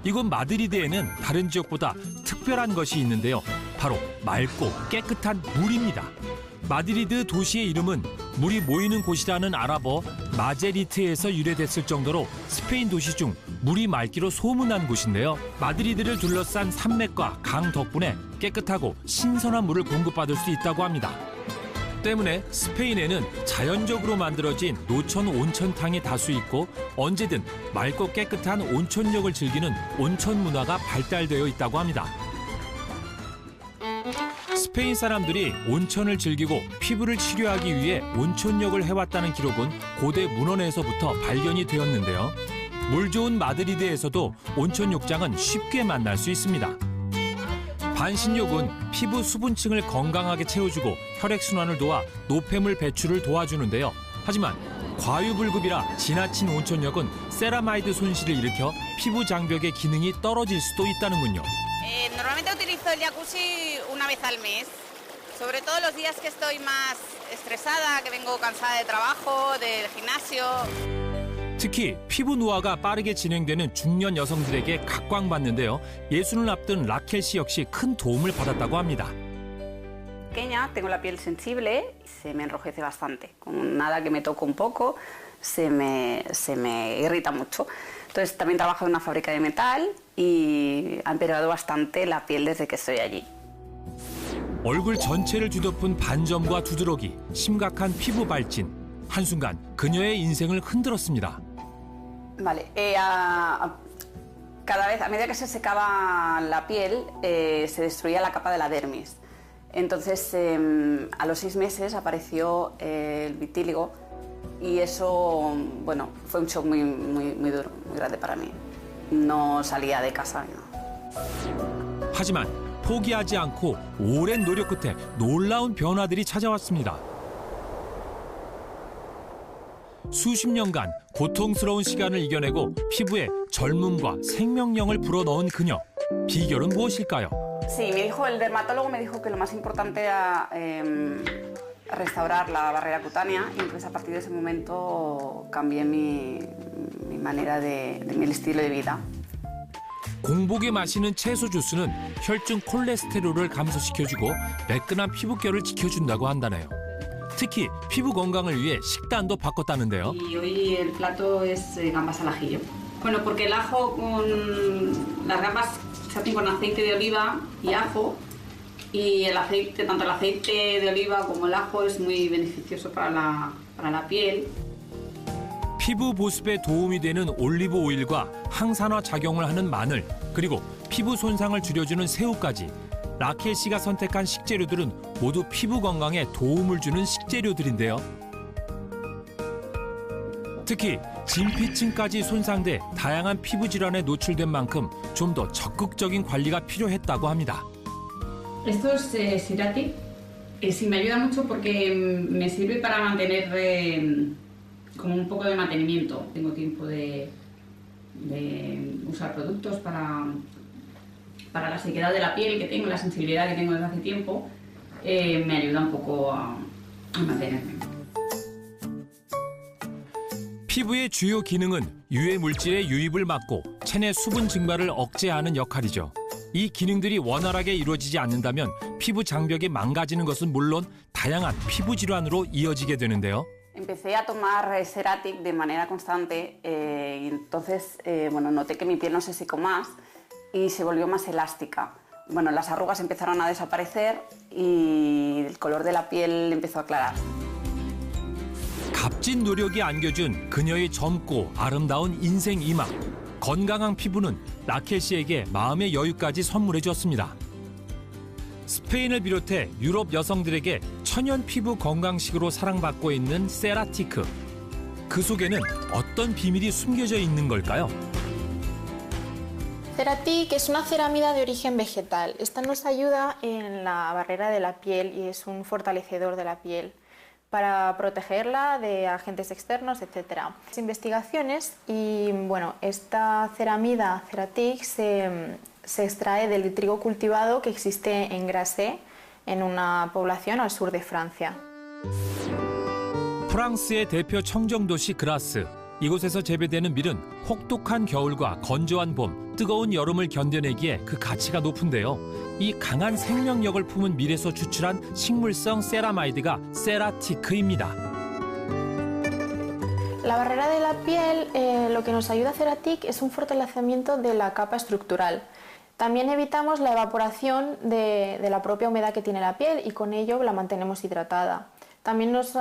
이곳 마드리드에는 다른 지역보다 특별한 것이 있는데요. 바로 맑고 깨끗한 물입니다. 마드리드 도시의 이름은 물이 모이는 곳이라는 아랍어 마제리트에서 유래됐을 정도로 스페인 도시 중 물이 맑기로 소문난 곳인데요. 마드리드를 둘러싼 산맥과 강 덕분에 깨끗하고 신선한 물을 공급받을 수 있다고 합니다. 때문에 스페인에는 자연적으로 만들어진 노천 온천탕이 다수 있고 언제든 맑고 깨끗한 온천욕을 즐기는 온천 문화가 발달되어 있다고 합니다. 스페인 사람들이 온천을 즐기고 피부를 치료하기 위해 온천욕을 해왔다는 기록은 고대 문헌에서부터 발견이 되었는데요. 물 좋은 마드리드에서도 온천욕장은 쉽게 만날 수 있습니다. 반신욕은 피부 수분층을 건강하게 채워주고 혈액순환을 도와 노폐물 배출을 도와주는데요. 하지만 과유불급이라 지나친 온천욕은 세라마이드 손실을 일으켜 피부 장벽의 기능이 떨어질 수도 있다는군요. Normalmente utilizo el jacuzzi una vez al mes, sobre todo los días que estoy más estresada, que vengo cansada de trabajo, del gimnasio. 특히 피부 노화가 빠르게 진행되는 중년 여성들에게 각광받는데요. 예순을 앞둔 라켈 씨 역시 큰 도움을 받았다고 합니다. Pequeña, tengo la piel sensible y se me enrojece bastante. Con nada que me toco un poco, se me irrita mucho. Entonces también trabajo en una fábrica de metal y ha empeorado bastante la piel desde que estoy allí. 얼굴 전체를 뒤덮은 반점과 두드러기, 심각한 피부 발진. 한순간 그녀의 인생을 흔들었습니다. Vale, cada vez, a medida que se secaba la piel, se destruía la capa de la dermis. Entonces, a los 6 meses apareció el vitíligo y eso, bueno, fue un shock muy duro, muy grande para mí. No salía de casa. No. 하지만 포기하지 않고 오랜 노력 끝에 놀라운 변화들이 찾아왔습니다. 수십 년간 고통스러운 시간을 이겨내고 피부에 젊음과 생명력을 불어넣은 그녀. 비결은 무엇일까요? Sí, me dijo, el dermatólogo me dijo que lo más importante era restaurar la barrera cutánea y entonces a partir de ese momento cambié mi manera mi estilo de vida. 공복에 마시는 채소 주스는 혈중 콜레스테롤을 감소시켜주고 매끈한 피부결을 지켜준다고 한다네요. 특히 피부 건강을 위해 식단도 바꿨다는데요. Y hoy el plato es gambas al ajillo. Bueno, porque el ajo con las gambas se hacen con aceite de oliva y ajo y el aceite, tanto el aceite de oliva como el ajo es muy beneficioso para la piel. 피부 보습에 도움이 되는 올리브 오일과 항산화 작용을 하는 마늘, 그리고 피부 손상을 줄여주는 새우까지 라켈 씨가 선택한 식재료들은 모두 피부 건강에 도움을 주는 식재료들인데요. 특히 진피층까지 손상돼 다양한 피부 질환에 노출된 만큼 좀 더 적극적인 관리가 필요했다고 합니다. Esto es Siratic. Sí, me ayuda mucho porque me sirve para mantener como un poco de mantenimiento. Tengo tiempo de usar productos para la sequedad de la piel que tengo, la sensibilidad que tengo desde hace tiempo, me ayuda un poco a mantenerme. 피부의 주요 기능은 유해 물질의 유입을 막고 체내 수분 증발을 억제하는 역할이죠. 이 기능들이 원활하게 이루어지지 않는다면 피부 장벽이 망가지는 것은 물론 다양한 피부 질환으로 이어지게 되는데요. Empecé a tomar Seratic de manera constante y entonces bueno, noté que mi piel no se secó más y se volvió más elástica. Bueno, las arrugas empezaron a desaparecer y el color de la piel empezó a aclarar. 값진 노력이 안겨준 그녀의 젊고 아름다운 인생 이막. 건강한 피부는 라켈 씨에게 마음의 여유까지 선물해 주었습니다. 스페인을 비롯해 유럽 여성들에게 천연 피부 건강식으로 사랑받고 있는 세라티크. 그 속에는 어떤 비밀이 숨겨져 있는 걸까요? Ceratic es una ceramida de origen vegetal. Esta nos ayuda en la barrera de la piel y es un fortalecedor de la piel para protegerla de agentes externos, etc. Investigaciones y bueno, esta ceramida Ceratic se extrae del trigo cultivado que existe en Grasse, en una población al sur de Francia. 프랑스의 대표 청정도시 그라스. 이곳에서 재배되는 밀은 혹독한 겨울과 건조한 봄, 뜨거운 여름을 견뎌내기에 그 가치가 높은데요. 이 강한 생명력을 품은 밀에서 추출한 식물성 세라마이드가 세라티크입니다. La barrera de la piel lo que nos ayuda a Ceratic es un fortalecimiento de la capa estructural. También evitamos la evaporación de la propia humedad que tiene la piel y con ello la mantenemos hidratada. También nos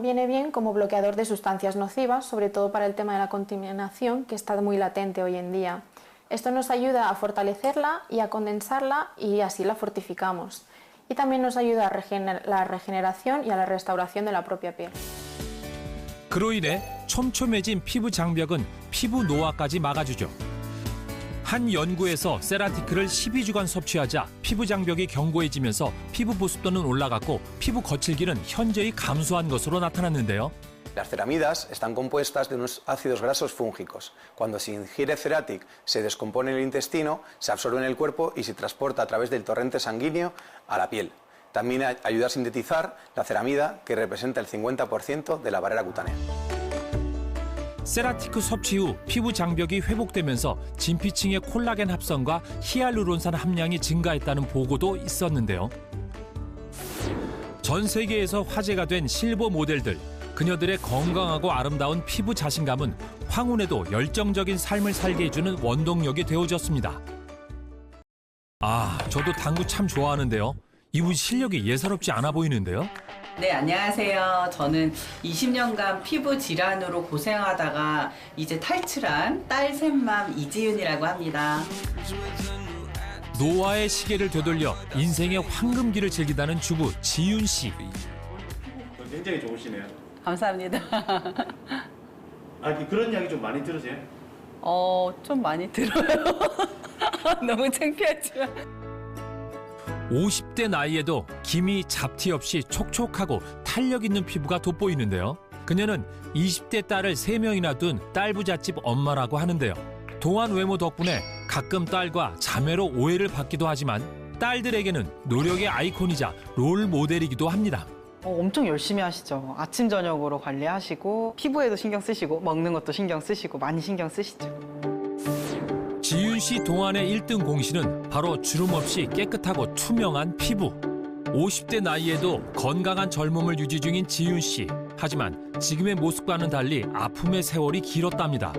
viene bien como bloqueador de sustancias nocivas, sobre todo para el tema de la contaminación que está muy latente hoy en día. Esto nos ayuda a fortalecerla y a condensarla y así la fortificamos. Y también nos ayuda a la regeneración y a la restauración de la propia piel. 그로 인해 촘촘해진 피부 장벽은 피부 노화까지 막아주죠. 한 연구에서 세라티크를 12주간 섭취하자 피부 장벽이 견고해지면서 피부 보습도는 올라갔고 피부 거칠기는 현저히 감소한 것으로 나타났는데요. Las ceramidas están compuestas de unos ácidos grasos fúngicos. Cuando se ingiere Ceratic, se descompone en el intestino, se absorbe en el cuerpo y se transporta a través del torrente sanguíneo a la piel. También ayuda a sintetizar la ceramida, que representa el 50% de la barrera cutánea. 세라티크 섭취 후 피부 장벽이 회복되면서 진피층의 콜라겐 합성과 히알루론산 함량이 증가했다는 보고도 있었는데요. 전 세계에서 화제가 된 실버 모델들, 그녀들의 건강하고 아름다운 피부 자신감은 황혼에도 열정적인 삶을 살게 해주는 원동력이 되어줬습니다. 아, 저도 당구 참 좋아하는데요. 이분 실력이 예사롭지 않아 보이는데요. 네, 안녕하세요. 저는 20년간 피부 질환으로 고생하다가 이제 탈출한 딸 셋맘 이지윤이라고 합니다. 노화의 시계를 되돌려 인생의 황금기를 즐기다는 주부 지윤 씨. 굉장히 좋으시네요. 감사합니다. 그런 이야기 좀 많이 들으세요? 좀 많이 들어요. 너무 창피하지만. 50대 나이에도 기미 잡티 없이 촉촉하고 탄력 있는 피부가 돋보이는데요. 그녀는 20대 딸을 3명이나 둔 딸부잣집 엄마라고 하는데요. 동안 외모 덕분에 가끔 딸과 자매로 오해를 받기도 하지만 딸들에게는 노력의 아이콘이자 롤 모델이기도 합니다. 엄청 열심히 하시죠. 아침 저녁으로 관리하시고 피부에도 신경 쓰시고 먹는 것도 신경 쓰시고 많이 신경 쓰시죠. 지윤 씨 동안의 1등 공신은 바로 주름 없이 깨끗하고 투명한 피부. 50대 나이에도 건강한 젊음을 유지 중인 지윤 씨. 하지만 지금의 모습과는 달리 아픔의 세월이 길었답니다.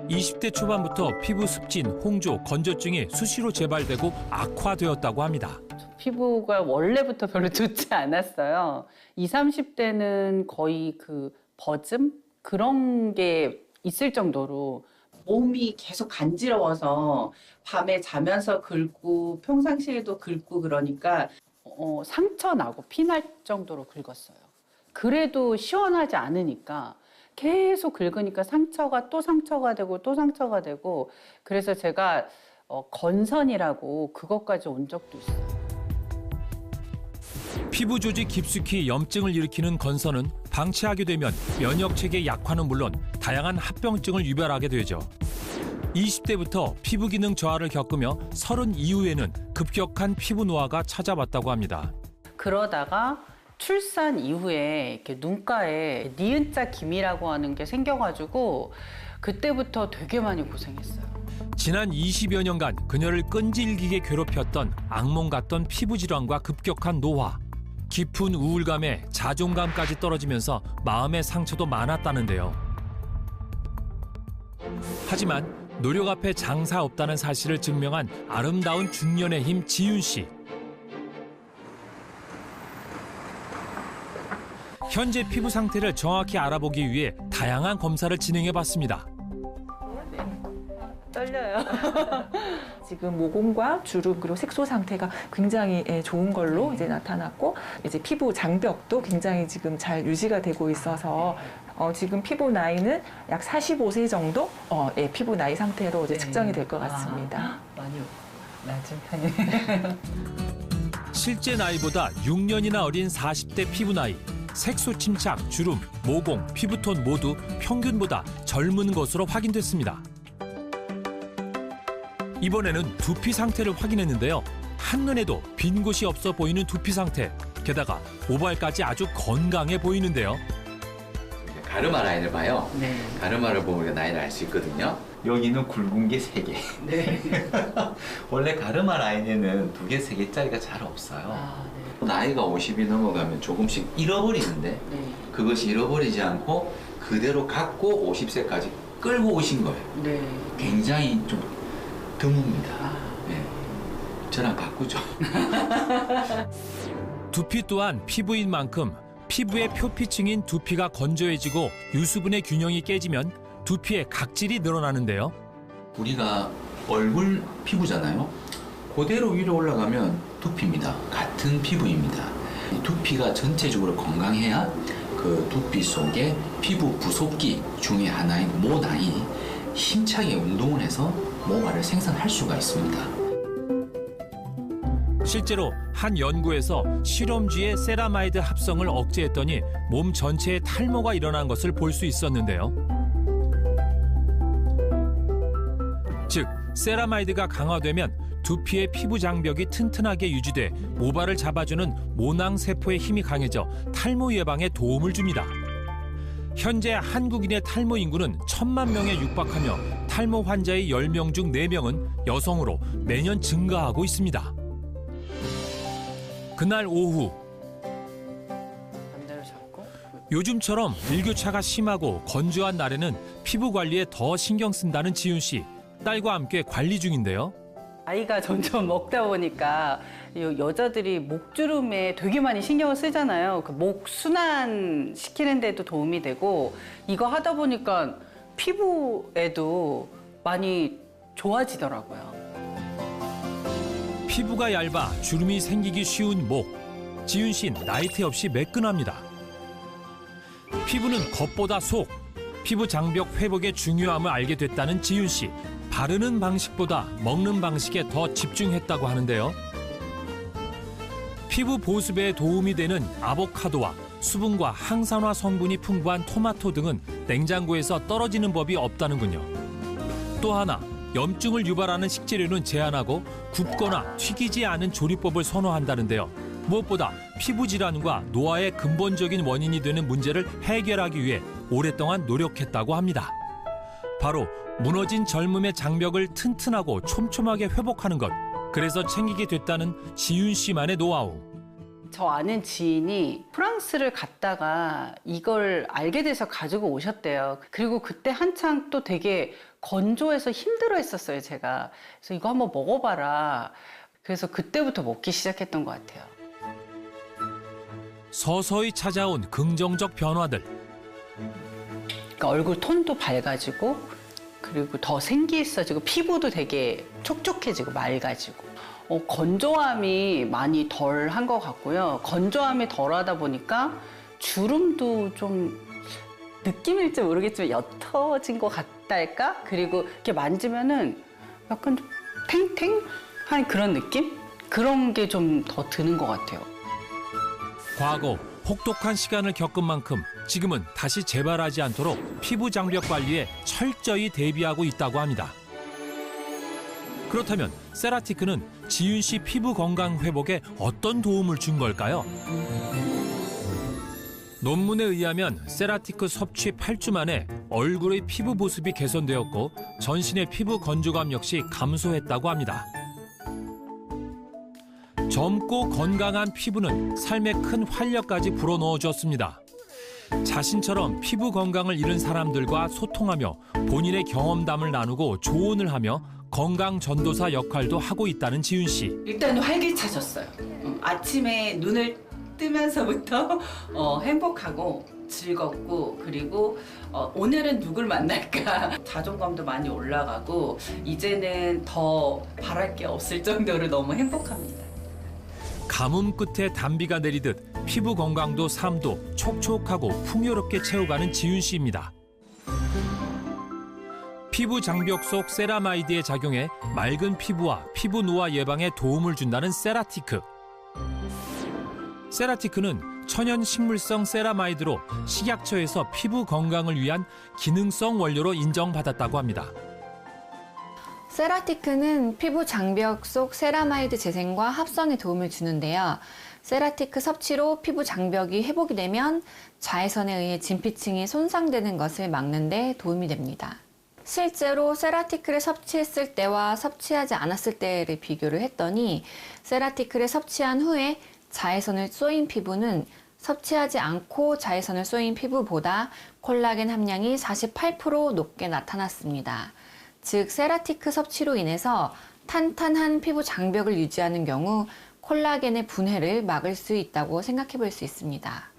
20대 초반부터 피부 습진, 홍조, 건조증이 수시로 재발되고 악화되었다고 합니다. 피부가 원래부터 별로 좋지 않았어요. 20, 30대는 거의 그 버즘? 그런 게 있을 정도로 몸이 계속 간지러워서 밤에 자면서 긁고 평상시에도 긁고 그러니까 상처 나고 피날 정도로 긁었어요. 그래도 시원하지 않으니까 계속 긁으니까 상처가 또 상처가 되고 또 상처가 되고 그래서 제가 건선이라고 그것까지 온 적도 있어요. 피부 조직 깊숙이 염증을 일으키는 건선은 방치하게 되면 면역체계 약화는 물론 다양한 합병증을 유발하게 되죠. 20대부터 피부 기능 저하를 겪으며 30 이후에는 급격한 피부 노화가 찾아왔다고 합니다. 그러다가 출산 이후에 이렇게 눈가에 니은자 기미라고 하는 게 생겨가지고 그때부터 되게 많이 고생했어요. 지난 20여 년간 그녀를 끈질기게 괴롭혔던 악몽 같던 피부 질환과 급격한 노화. 깊은 우울감에 자존감까지 떨어지면서 마음의 상처도 많았다는데요. 하지만 노력 앞에 장사 없다는 사실을 증명한 아름다운 중년의 힘 지윤 씨. 현재 피부 상태를 정확히 알아보기 위해 다양한 검사를 진행해봤습니다. 떨려요. 지금 모공과 주름 그리고 색소 상태가 굉장히 좋은 걸로 이제 나타났고 이제 피부 장벽도 굉장히 지금 잘 유지가 되고 있어서 지금 피부 나이는 약 45세 정도 피부 나이 상태로 이제 측정이 될 것 같습니다. 많이 낮은 편이에요. 실제 나이보다 6년이나 어린 40대 피부 나이. 색소 침착, 주름, 모공, 피부톤 모두 평균보다 젊은 것으로 확인됐습니다. 이번에는 두피 상태를 확인했는데요. 한눈에도 빈 곳이 없어 보이는 두피 상태. 게다가 모발까지 아주 건강해 보이는데요. 가르마 라인을 봐요. 네. 가르마를 보면 우리가 나이를 알 수 있거든요. 여기는 굵은 게 3개. 네. 원래 가르마 라인에는 2개, 3개짜리가 잘 없어요. 아, 네. 나이가 50이 넘어가면 조금씩 잃어버리는데 네. 그것이 잃어버리지 않고 그대로 갖고 50세까지 끌고 오신 거예요. 네. 굉장히 좀 드뭅니다. 아. 네. 저랑 바꾸죠. 두피 또한 피부인 만큼 피부의 표피층인 두피가 건조해지고 유수분의 균형이 깨지면 두피의 각질이 늘어나는데요. 우리가 얼굴 피부잖아요. 그대로 위로 올라가면 두피입니다. 같은 피부입니다. 이 두피가 전체적으로 건강해야 그 두피 속에 피부 부속기 중에 하나인 모낭이 힘차게 운동을 해서 모발을 생산할 수가 있습니다. 실제로 한 연구에서 실험쥐의 세라마이드 합성을 억제했더니 몸 전체에 탈모가 일어난 것을 볼 수 있었는데요. 즉, 세라마이드가 강화되면 두피의 피부 장벽이 튼튼하게 유지돼 모발을 잡아주는 모낭세포의 힘이 강해져 탈모 예방에 도움을 줍니다. 현재 한국인의 탈모 인구는 1,000만 명에 육박하며 탈모 환자의 10명 중 4명은 여성으로 매년 증가하고 있습니다. 그날 오후 반대로 잡고. 요즘처럼 일교차가 심하고 건조한 날에는 피부 관리에 더 신경 쓴다는 지윤 씨. 딸과 함께 관리 중인데요. 아이가 점점 먹다 보니까 여자들이 목주름에 되게 많이 신경을 쓰잖아요. 그 목 순환 시키는 데도 도움이 되고 이거 하다 보니까 피부에도 많이 좋아지더라고요. 피부가 얇아 주름이 생기기 쉬운 목. 지윤 씨는 나이테 없이 매끈합니다. 피부는 겉보다 속. 피부 장벽 회복의 중요함을 알게 됐다는 지윤 씨. 바르는 방식보다 먹는 방식에 더 집중했다고 하는데요. 피부 보습에 도움이 되는 아보카도와 수분과 항산화 성분이 풍부한 토마토 등은 냉장고에서 떨어지는 법이 없다는군요. 또 하나, 염증을 유발하는 식재료는 제한하고 굽거나 튀기지 않은 조리법을 선호한다는데요. 무엇보다 피부 질환과 노화의 근본적인 원인이 되는 문제를 해결하기 위해 오랫동안 노력했다고 합니다. 바로 무너진 젊음의 장벽을 튼튼하고 촘촘하게 회복하는 것. 그래서 챙기게 됐다는 지윤 씨만의 노하우. 저 아는 지인이 프랑스를 갔다가 이걸 알게 돼서 가지고 오셨대요. 그리고 그때 한창 또 되게 건조해서 힘들어 했었어요, 제가. 그래서 이거 한번 먹어봐라. 그래서 그때부터 먹기 시작했던 것 같아요. 서서히 찾아온 긍정적 변화들. 그러니까 얼굴 톤도 밝아지고 그리고 더 생기있어지고 피부도 되게 촉촉해지고 맑아지고 건조함이 많이 덜 한 것 같고요. 건조함이 덜하다 보니까 주름도 좀 느낌일지 모르겠지만 옅어진 것 같달까? 그리고 이렇게 만지면은 약간 좀 탱탱한 그런 느낌? 그런 게 좀 더 드는 것 같아요. 과거 혹독한 시간을 겪은 만큼 지금은 다시 재발하지 않도록 피부 장벽 관리에 철저히 대비하고 있다고 합니다. 그렇다면 세라티크는 지윤 씨 피부 건강 회복에 어떤 도움을 준 걸까요? 논문에 의하면 세라티크 섭취 8주 만에 얼굴의 피부 보습이 개선되었고 전신의 피부 건조감 역시 감소했다고 합니다. 젊고 건강한 피부는 삶에 큰 활력까지 불어넣어 줬습니다. 자신처럼 피부 건강을 잃은 사람들과 소통하며 본인의 경험담을 나누고 조언을 하며 건강 전도사 역할도 하고 있다는 지윤 씨. 일단 활기차졌어요. 아침에 눈을 뜨면서부터 행복하고 즐겁고 그리고 오늘은 누굴 만날까 자존감도 많이 올라가고 이제는 더 바랄 게 없을 정도로 너무 행복합니다. 가뭄 끝에 단비가 내리듯 피부 건강도 삶도 촉촉하고 풍요롭게 채워가는 지윤 씨입니다. 피부 장벽 속 세라마이드의 작용에 맑은 피부와 피부 노화 예방에 도움을 준다는 세라티크. 세라티크는 천연 식물성 세라마이드로 식약처에서 피부 건강을 위한 기능성 원료로 인정받았다고 합니다. 세라티크는 피부 장벽 속 세라마이드 재생과 합성에 도움을 주는데요. 세라티크 섭취로 피부 장벽이 회복이 되면 자외선에 의해 진피층이 손상되는 것을 막는 데 도움이 됩니다. 실제로 세라티크를 섭취했을 때와 섭취하지 않았을 때를 비교를 했더니 세라티크를 섭취한 후에 자외선을 쏘인 피부는 섭취하지 않고 자외선을 쏘인 피부보다 콜라겐 함량이 48% 높게 나타났습니다. 즉 세라티크 섭취로 인해서 탄탄한 피부 장벽을 유지하는 경우 콜라겐의 분해를 막을 수 있다고 생각해 볼 수 있습니다.